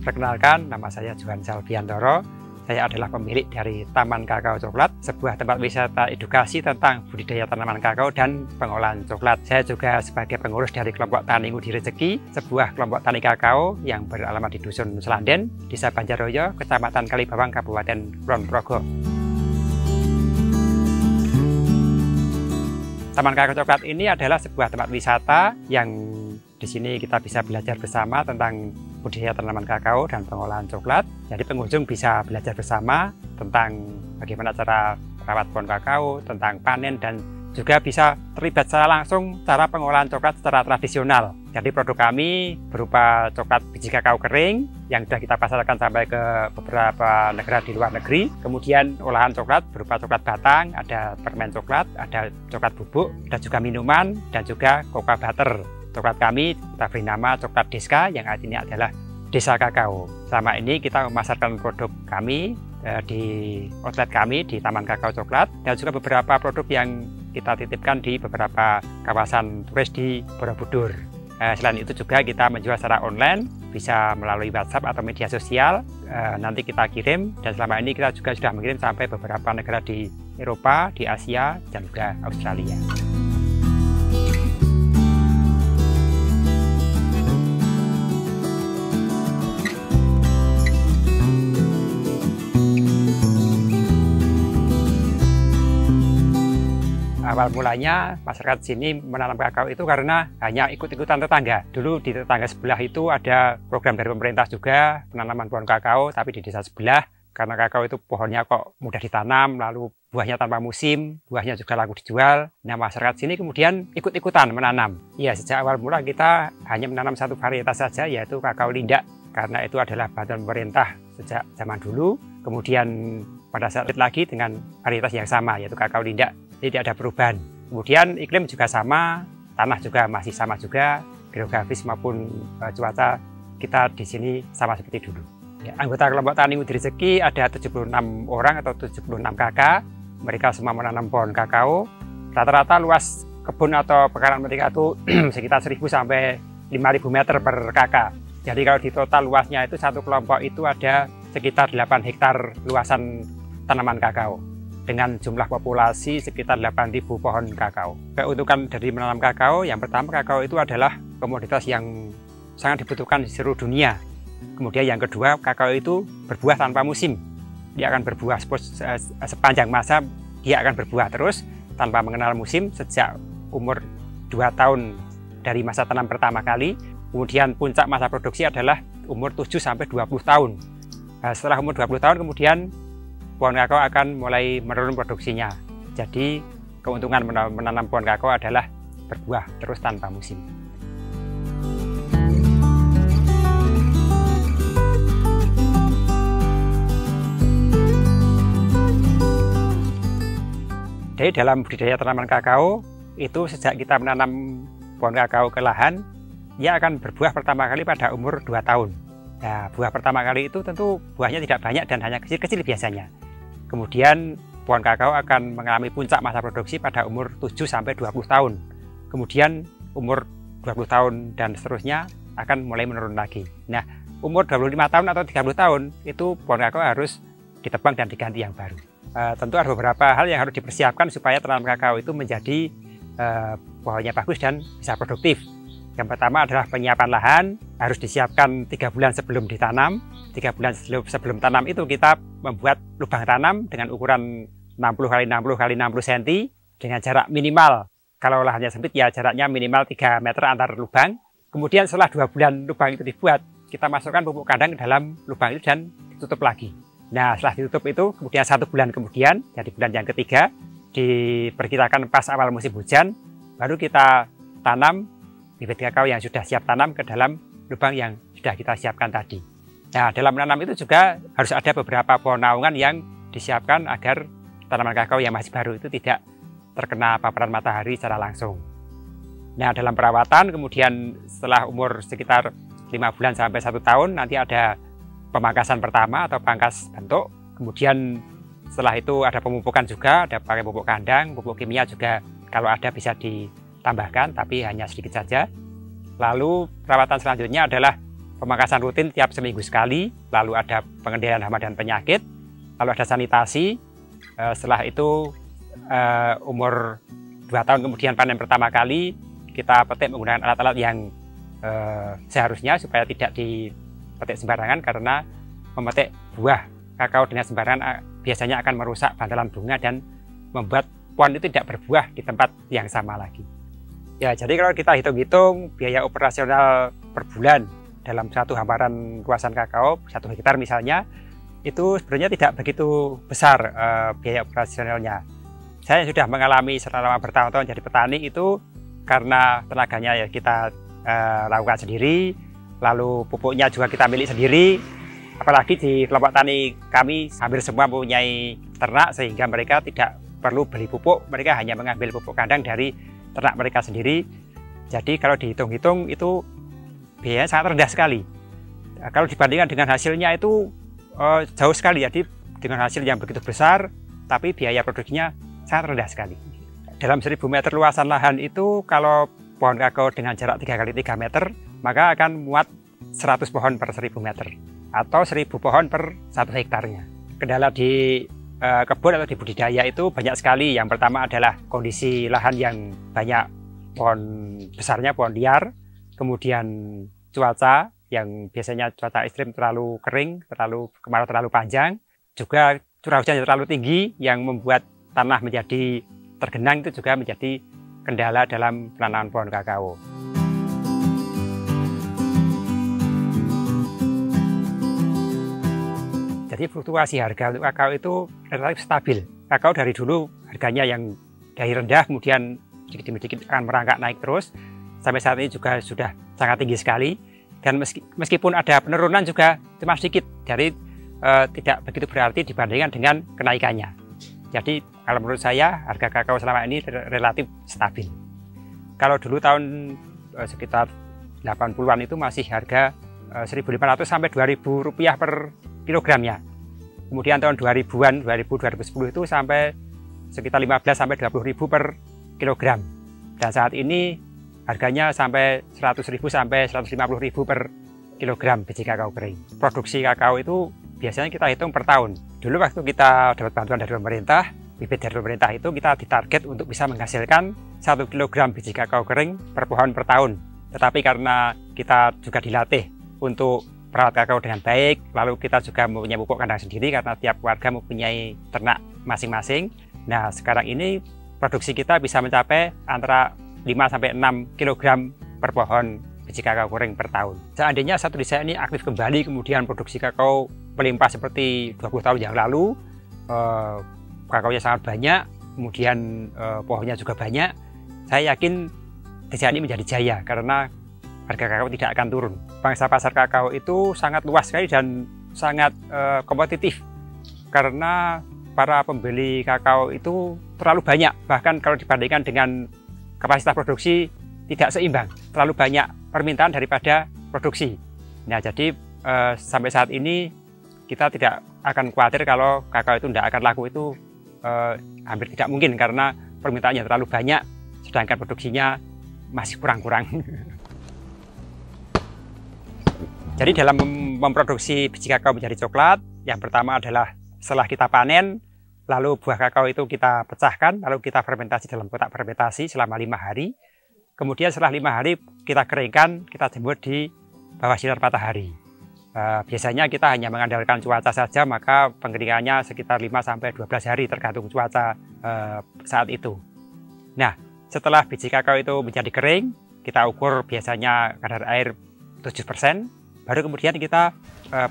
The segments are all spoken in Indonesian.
Perkenalkan, nama saya Johan Salbiantoro. Saya adalah pemilik dari Taman Kakao Coklat, sebuah tempat wisata edukasi tentang budidaya tanaman kakao dan pengolahan coklat. Saya juga sebagai pengurus dari kelompok Tani Ngudi Rezeki, sebuah kelompok tani kakao yang beralamat di Dusun Selanden, Desa Banjarroyo, Kecamatan Kalibawang, Kabupaten Kulon Progo. Taman Kakao Coklat ini adalah sebuah tempat wisata yang di sini kita bisa belajar bersama tentang budidaya tanaman kakao dan pengolahan coklat. Jadi pengunjung bisa belajar bersama tentang bagaimana cara merawat pohon kakao, tentang panen, dan juga bisa terlibat secara langsung cara pengolahan coklat secara tradisional. Jadi produk kami berupa coklat biji kakao kering yang sudah kita pasarkan sampai ke beberapa negara di luar negeri. Kemudian olahan coklat berupa coklat batang, ada permen coklat, ada coklat bubuk, ada juga minuman, dan juga cocoa butter. Coklat kami kita beri nama coklat Deska, yang artinya adalah desa kakao. Selama ini kita memasarkan produk kami di outlet kami di Taman Kakao Coklat, dan juga beberapa produk yang kita titipkan di beberapa kawasan turis di Borobudur. Selain itu juga kita menjual secara online, bisa melalui WhatsApp atau media sosial. Nanti kita kirim, dan selama ini kita juga sudah mengirim sampai beberapa negara di Eropa, di Asia, dan juga Australia. Awal mulanya masyarakat sini menanam kakao itu karena hanya ikut-ikutan tetangga. Dulu di tetangga sebelah itu ada program dari pemerintah juga penanaman pohon kakao, tapi di desa sebelah karena kakao itu pohonnya kok mudah ditanam, lalu buahnya tanpa musim, buahnya juga laku dijual. Nah, masyarakat sini kemudian ikut-ikutan menanam. Ya, sejak awal mula kita hanya menanam satu varietas saja, yaitu kakao lindak, karena itu adalah bantuan pemerintah sejak zaman dulu. Kemudian pada saat lagi dengan varietas yang sama, yaitu kakao lindak. Tidak ada perubahan. Kemudian iklim juga sama, tanah juga masih sama juga, geografis maupun cuaca kita di sini sama seperti dulu. Ya, anggota kelompok Tani Ngudi Rezeki ada 76 orang atau 76 kakak. Mereka semua menanam pohon kakao. Rata-rata luas kebun atau pekarangan mereka itu sekitar 1.000 sampai 5.000 meter per kakak. Jadi kalau di total luasnya itu satu kelompok itu ada sekitar 8 hektar luasan tanaman kakao, dengan jumlah populasi sekitar 8.000 pohon kakao. Keuntungan dari menanam kakao, yang pertama kakao itu adalah komoditas yang sangat dibutuhkan di seluruh dunia. Kemudian yang kedua, kakao itu berbuah tanpa musim. Dia akan berbuah sepanjang masa, dia akan berbuah terus tanpa mengenal musim sejak umur 2 tahun dari masa tanam pertama kali. Kemudian puncak masa produksi adalah umur 7 sampai 20 tahun. Setelah umur 20 tahun kemudian pohon kakao akan mulai menurun produksinya. Jadi keuntungan menanam pohon kakao adalah berbuah terus tanpa musim. Jadi dalam budidaya tanaman kakao itu sejak kita menanam pohon kakao ke lahan, ia akan berbuah pertama kali pada umur 2 tahun. Nah, buah pertama kali itu tentu buahnya tidak banyak dan hanya kecil-kecil biasanya. Kemudian pohon kakao akan mengalami puncak masa produksi pada umur 7 sampai 20 tahun. Kemudian umur 20 tahun dan seterusnya akan mulai menurun lagi. Nah, umur 25 tahun atau 30 tahun itu pohon kakao harus ditebang dan diganti yang baru. Tentu ada beberapa hal yang harus dipersiapkan supaya tanaman kakao itu menjadi pohonnya bagus dan bisa produktif. Yang pertama adalah penyiapan lahan, harus disiapkan 3 bulan sebelum ditanam. 3 bulan sebelum tanam itu kita membuat lubang tanam dengan ukuran 60 x 60 x 60 cm dengan jarak minimal, kalau lahannya sempit ya jaraknya minimal 3 meter antar lubang. Kemudian setelah 2 bulan lubang itu dibuat, kita masukkan pupuk kandang ke dalam lubang itu dan ditutup lagi. Nah, setelah ditutup itu kemudian 1 bulan kemudian, jadi bulan yang ketiga, diperkirakan pas awal musim hujan, baru kita tanam bibit kakao yang sudah siap tanam ke dalam lubang yang sudah kita siapkan tadi. Nah, dalam menanam itu juga harus ada beberapa pohon naungan yang disiapkan agar tanaman kakao yang masih baru itu tidak terkena paparan matahari secara langsung. Nah, dalam perawatan kemudian setelah umur sekitar 5 bulan sampai 1 tahun nanti ada pemangkasan pertama atau pangkas bentuk. Kemudian setelah itu ada pemupukan juga, ada pakai pupuk kandang, pupuk kimia juga kalau ada bisa ditambahkan tapi hanya sedikit saja. Lalu perawatan selanjutnya adalah pemangkasan rutin tiap seminggu sekali, lalu ada pengendalian hama dan penyakit, lalu ada sanitasi. Setelah itu umur 2 tahun kemudian panen pertama kali, kita petik menggunakan alat-alat yang seharusnya supaya tidak dipetik sembarangan, karena memetik buah kakao dengan sembarangan biasanya akan merusak bantalan bunga dan membuat pohon itu tidak berbuah di tempat yang sama lagi. Ya, jadi kalau kita hitung-hitung biaya operasional per bulan dalam satu hamparan luasan kakao 1 hektar misalnya, itu sebenarnya tidak begitu besar biaya operasionalnya. Saya sudah mengalami selama bertahun-tahun jadi petani itu karena tenaganya ya kita lakukan sendiri, lalu pupuknya juga kita milik sendiri. Apalagi di kelompok tani kami hampir semua mempunyai ternak sehingga mereka tidak perlu beli pupuk, mereka hanya mengambil pupuk kandang dari ternak mereka sendiri. Jadi kalau dihitung-hitung itu biayanya sangat rendah sekali. Kalau dibandingkan dengan hasilnya itu jauh sekali, jadi dengan hasil yang begitu besar tapi biaya produksinya sangat rendah sekali. Dalam 1000 meter luasan lahan itu kalau pohon kakao dengan jarak 3 kali 3 meter maka akan muat 100 pohon per 1000 meter atau 1000 pohon per 1 hektarnya. Kendala di kebun atau di budidaya itu banyak sekali. Yang pertama adalah kondisi lahan yang banyak pohon besarnya, pohon liar, kemudian cuaca yang biasanya cuaca ekstrim terlalu kering, kemarau terlalu panjang, juga curah hujan terlalu tinggi yang membuat tanah menjadi tergenang, itu juga menjadi kendala dalam penanaman pohon kakao. Jadi fluktuasi harga untuk kakao itu relatif stabil. Kakao dari dulu harganya yang dari rendah kemudian sedikit demi sedikit akan merangkak naik terus. Sampai saat ini juga sudah sangat tinggi sekali. Dan meskipun ada penurunan juga cuma sedikit, jadi tidak begitu berarti dibandingkan dengan kenaikannya. Jadi kalau menurut saya harga kakao selama ini relatif stabil. Kalau dulu tahun sekitar 80-an itu masih harga 1.500 sampai 2.000 rupiah per kilogramnya. Kemudian tahun 2000-an, 2010 itu sampai sekitar 15 sampai 20.000 per kilogram. Dan saat ini harganya sampai 100.000 sampai 150.000 per kilogram biji kakao kering. Produksi kakao itu biasanya kita hitung per tahun. Dulu waktu kita dapat bantuan dari pemerintah, bibit dari pemerintah itu kita ditarget untuk bisa menghasilkan 1 kilogram biji kakao kering per pohon per tahun. Tetapi karena kita juga dilatih untuk perawat kakao dengan baik, lalu kita juga mempunyai pupuk kandang sendiri karena tiap warga mempunyai ternak masing-masing. Nah, sekarang ini produksi kita bisa mencapai antara 5-6 kg per pohon biji kakao kering per tahun. Seandainya satu desa ini aktif kembali, kemudian produksi kakao melimpah seperti 20 tahun yang lalu, kakaonya sangat banyak, kemudian pohonnya juga banyak, saya yakin desa ini menjadi jaya karena harga kakao tidak akan turun. Pangsa pasar kakao itu sangat luas sekali dan sangat kompetitif karena para pembeli kakao itu terlalu banyak. Bahkan kalau dibandingkan dengan kapasitas produksi tidak seimbang, terlalu banyak permintaan daripada produksi. Nah, jadi sampai saat ini kita tidak akan khawatir kalau kakao itu tidak akan laku, itu hampir tidak mungkin karena permintaannya terlalu banyak sedangkan produksinya masih kurang-kurang. Jadi dalam memproduksi biji kakao menjadi coklat, yang pertama adalah setelah kita panen, lalu buah kakao itu kita pecahkan, lalu kita fermentasi dalam kotak fermentasi selama 5 hari. Kemudian setelah 5 hari kita keringkan, kita jemur di bawah sinar matahari. Biasanya kita hanya mengandalkan cuaca saja, maka pengeringannya sekitar 5-12 hari tergantung cuaca saat itu. Nah, setelah biji kakao itu menjadi kering, kita ukur biasanya kadar air 7%. Baru kemudian kita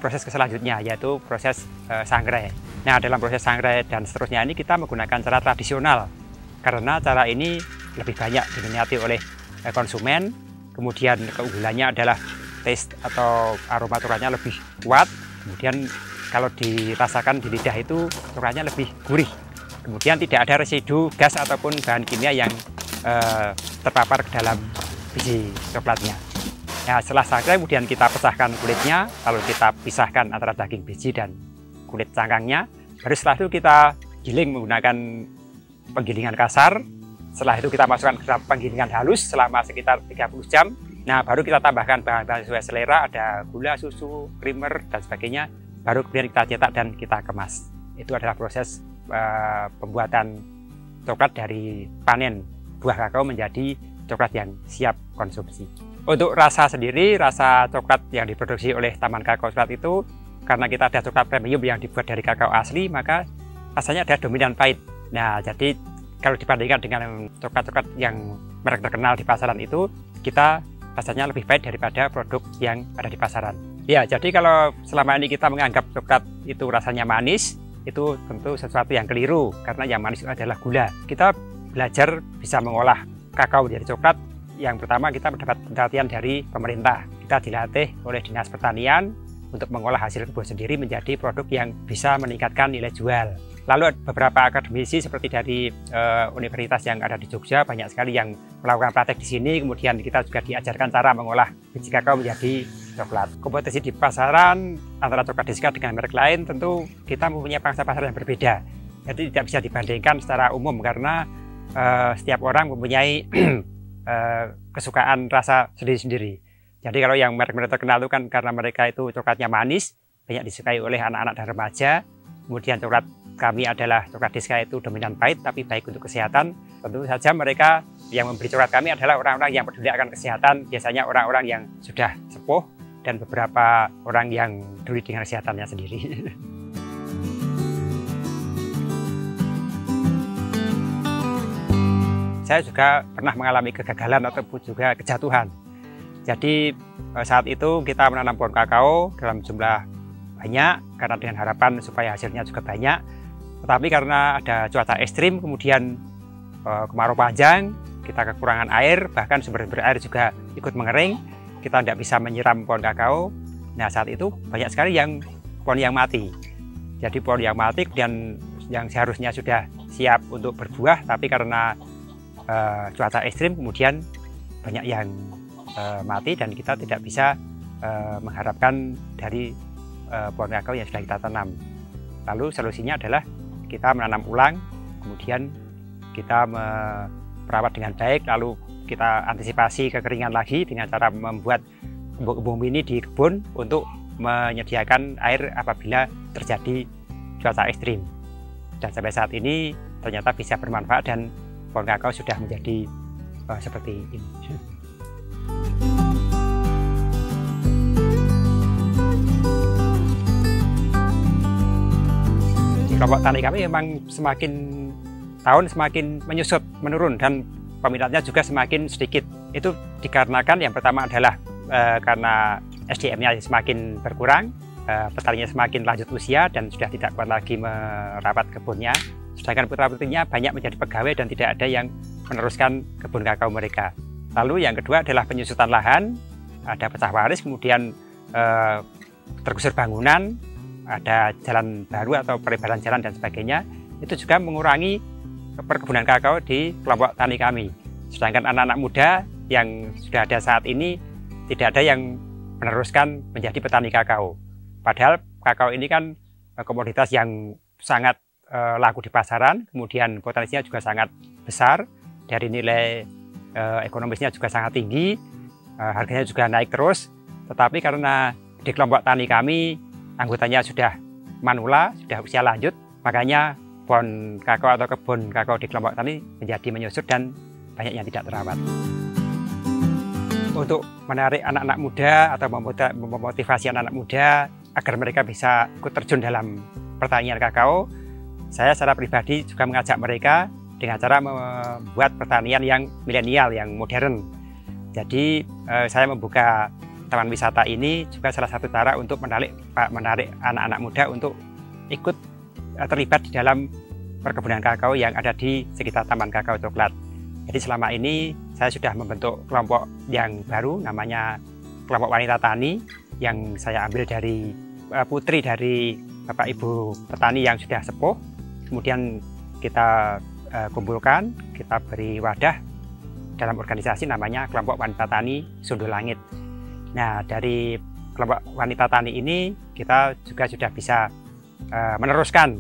proses ke selanjutnya, yaitu proses sangrai. Nah, dalam proses sangrai dan seterusnya ini kita menggunakan cara tradisional karena cara ini lebih banyak diminati oleh konsumen. Kemudian keunggulannya adalah taste atau aroma coklatnya lebih kuat. Kemudian kalau dirasakan di lidah itu coklatnya lebih gurih. Kemudian tidak ada residu gas ataupun bahan kimia yang terpapar ke dalam biji coklatnya. Nah, setelah sangrai kemudian kita pecahkan kulitnya, lalu kita pisahkan antara daging biji dan kulit cangkangnya. Baru setelah itu kita giling menggunakan penggilingan kasar. Setelah itu kita masukkan ke dalam penggilingan halus selama sekitar 30 jam. Nah, baru kita tambahkan bahan-bahan sesuai selera, ada gula, susu, creamer, dan sebagainya. Baru kemudian kita cetak dan kita kemas. Itu adalah proses pembuatan coklat dari panen buah kakao menjadi coklat yang siap konsumsi. Untuk rasa sendiri, rasa coklat yang diproduksi oleh Taman Kakao Coklat itu, karena kita ada coklat premium yang dibuat dari kakao asli, maka rasanya ada dominan pahit. Nah, jadi kalau dibandingkan dengan coklat-coklat yang merek terkenal di pasaran itu, kita rasanya lebih baik daripada produk yang ada di pasaran. Ya, jadi kalau selama ini kita menganggap coklat itu rasanya manis, itu tentu sesuatu yang keliru, karena yang manis itu adalah gula. Kita belajar bisa mengolah kakao menjadi coklat. Yang pertama, kita mendapat pelatihan dari pemerintah. Kita dilatih oleh Dinas Pertanian untuk mengolah hasil kebun sendiri menjadi produk yang bisa meningkatkan nilai jual. Lalu beberapa akademisi seperti dari universitas yang ada di Jogja, banyak sekali yang melakukan praktek di sini. Kemudian kita juga diajarkan cara mengolah biji kakao menjadi coklat. Kompetisi di pasaran antara coklat Diska dengan merek lain, tentu kita mempunyai pangsa pasar yang berbeda. Jadi tidak bisa dibandingkan secara umum karena setiap orang mempunyai kesukaan rasa sendiri-sendiri. Jadi kalau yang merek-merek terkenal itu kan karena mereka itu coklatnya manis, banyak disukai oleh anak-anak dan remaja. Kemudian coklat kami adalah coklat Diska itu dominan pahit tapi baik untuk kesehatan. Tentu saja mereka yang memberi coklat kami adalah orang-orang yang peduli akan kesehatan, biasanya orang-orang yang sudah sepuh dan beberapa orang yang peduli dengan kesehatannya sendiri. Saya juga pernah mengalami kegagalan ataupun juga kejatuhan. Jadi saat itu kita menanam pohon kakao dalam jumlah banyak karena dengan harapan supaya hasilnya juga banyak. Tetapi karena ada cuaca ekstrim, kemudian kemarau panjang, kita kekurangan air, bahkan sumber-sumber air juga ikut mengering. Kita tidak bisa menyiram pohon kakao. Nah, saat itu banyak sekali pohon yang mati. Jadi pohon yang mati dan yang seharusnya sudah siap untuk berbuah, tapi karena cuaca ekstrim kemudian banyak yang mati dan kita tidak bisa mengharapkan dari pohon kakao yang sudah kita tanam. Lalu solusinya adalah kita menanam ulang, kemudian kita merawat dengan baik, lalu kita antisipasi kekeringan lagi dengan cara membuat embung-embung mini di kebun untuk menyediakan air apabila terjadi cuaca ekstrim. Dan sampai saat ini ternyata bisa bermanfaat dan pohon kakao sudah menjadi seperti ini. Di kelompok tani kami memang semakin tahun semakin menyusut, menurun dan peminatnya juga semakin sedikit. Itu dikarenakan yang pertama adalah karena SDM-nya semakin berkurang, petaninya semakin lanjut usia dan sudah tidak kuat lagi merawat kebunnya. Sedangkan putra-putrinya banyak menjadi pegawai dan tidak ada yang meneruskan kebun kakao mereka. Lalu yang kedua adalah penyusutan lahan, ada pecah waris, kemudian tergusur bangunan, ada jalan baru atau pelebaran jalan dan sebagainya. Itu juga mengurangi perkebunan kakao di kelompok tani kami. Sedangkan anak-anak muda yang sudah ada saat ini tidak ada yang meneruskan menjadi petani kakao. Padahal kakao ini kan komoditas yang sangat laku di pasaran, kemudian potensinya juga sangat besar, dari nilai ekonomisnya juga sangat tinggi, harganya juga naik terus. Tetapi karena di kelompok tani kami anggotanya sudah manula, sudah usia lanjut, makanya pohon kakao atau kebun kakao di kelompok tani menjadi menyusut dan banyak yang tidak terawat. Untuk menarik anak-anak muda atau memotivasi anak-anak muda agar mereka bisa ikut terjun dalam pertanian kakao, saya secara pribadi juga mengajak mereka dengan cara membuat pertanian yang milenial, yang modern. Jadi saya membuka taman wisata ini juga salah satu cara untuk menarik anak-anak muda untuk ikut terlibat di dalam perkebunan kakao yang ada di sekitar Taman Kakao Coklat. Jadi selama ini saya sudah membentuk kelompok yang baru, namanya kelompok wanita tani, yang saya ambil dari putri dari Bapak Ibu petani yang sudah sepuh. Kemudian kita kumpulkan, kita beri wadah dalam organisasi namanya Kelompok Wanita Tani Sundul Langit. Nah, dari kelompok wanita tani ini kita juga sudah bisa meneruskan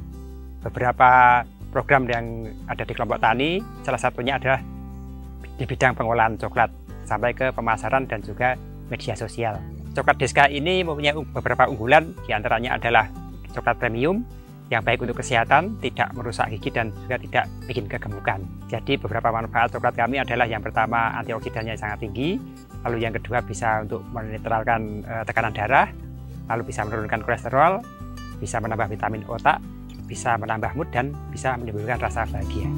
beberapa program yang ada di kelompok tani. Salah satunya adalah di bidang pengolahan coklat. sampai ke pemasaran dan juga media sosial. Coklat Deska ini mempunyai beberapa unggulan, diantaranya adalah coklat premium yang baik untuk kesehatan, tidak merusak gigi dan juga tidak bikin kegemukan. Jadi beberapa manfaat coklat kami adalah yang pertama antioksidannya sangat tinggi, lalu yang kedua bisa untuk menetralkan tekanan darah, lalu bisa menurunkan kolesterol, bisa menambah vitamin otak, bisa menambah mood dan bisa menimbulkan rasa bahagia.